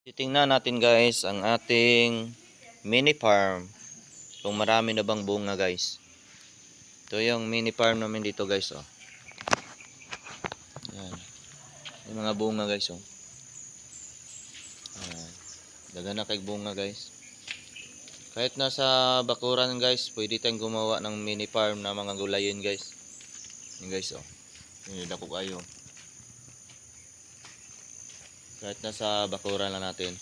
Titingnan natin guys ang ating mini farm. Kung marami na bang bunga guys. Ito yung mini farm namin dito guys. Oh. Yan. Yung mga bunga guys. Oh. Ayan. Daga na kay bunga guys. Kahit nasa bakuran guys, pwede tayong gumawa ng mini farm na mga gulayin guys. Yan guys. Oh. Yan, dako kayo. Kahit nasa bakuran lang natin.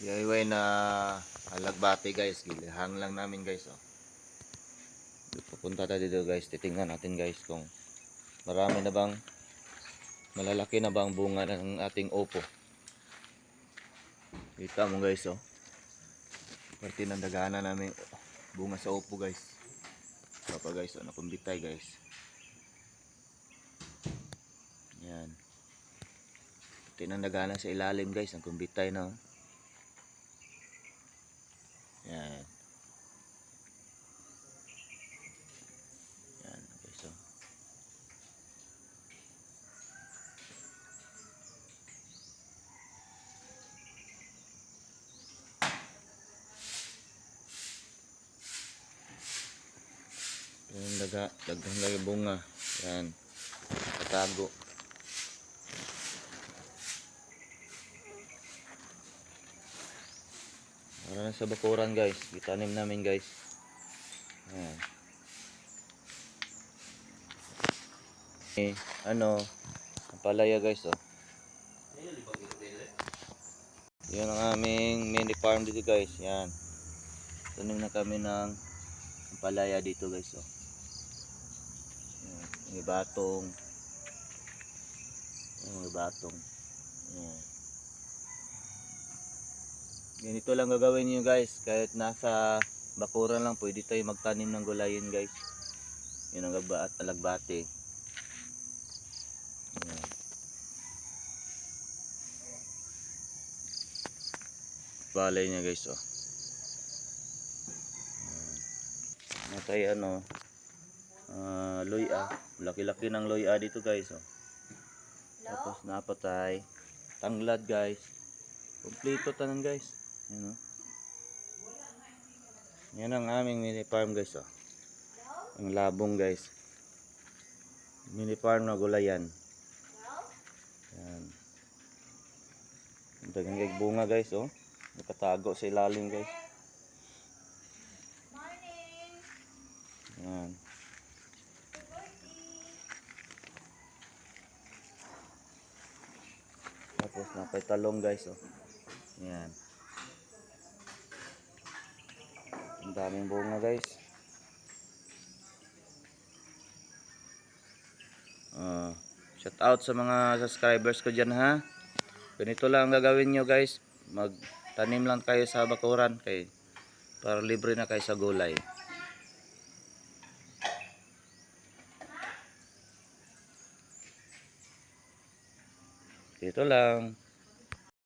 DIY na alagbati guys, gilihang lang namin guys. Oh. Pupunta tayo dito guys, titingnan natin guys kung marami na bang, malalaki na bang bunga ng ating opo. Kita mo guys, oh. Parte ng dagana namin bunga sa opo guys. Ito pa guys, oh, nakumbitay guys. Yan. Parte ng dagana sa ilalim guys, nakumbitay na. Oh. Yan. Yan guys, oh. Yung daghang lagi bunga. Yan. Katago. Para na sa bakuran guys. Itanim namin guys. Yan. Ano, palaya guys, oh. Yan ang aming mini farm dito guys. Yan. Tanim na kami ng palaya dito guys, oh. Yan. May batong. Yan, may batong. Yan. Ganito lang gagawin niyo guys. Kahit nasa bakuran lang, pwede tayo magtanim ng gulayin guys. Yan ang alagbati. Yan. Balay niya guys, oh. Natay ano, luya. Laki-laki ng luya dito guys, oh. Tapos napatay tanglad guys. Kompleto tanan guys. Yan, oh. Yan ang aming mini farm guys, oh. Ang labong guys. Mini farm na gulayan. Yan. Ang daghang bunga guys, oh. Nakatago sa ilalim guys. Yan. Tapos napay talong guys, oh. Yan. Ang daming bunga guys. Shout out sa mga subscribers ko dyan, ha. Ganito lang ang gagawin nyo guys. Magtanim lang kayo sa bakuran para libre na kayo sa gulay. Dito lang.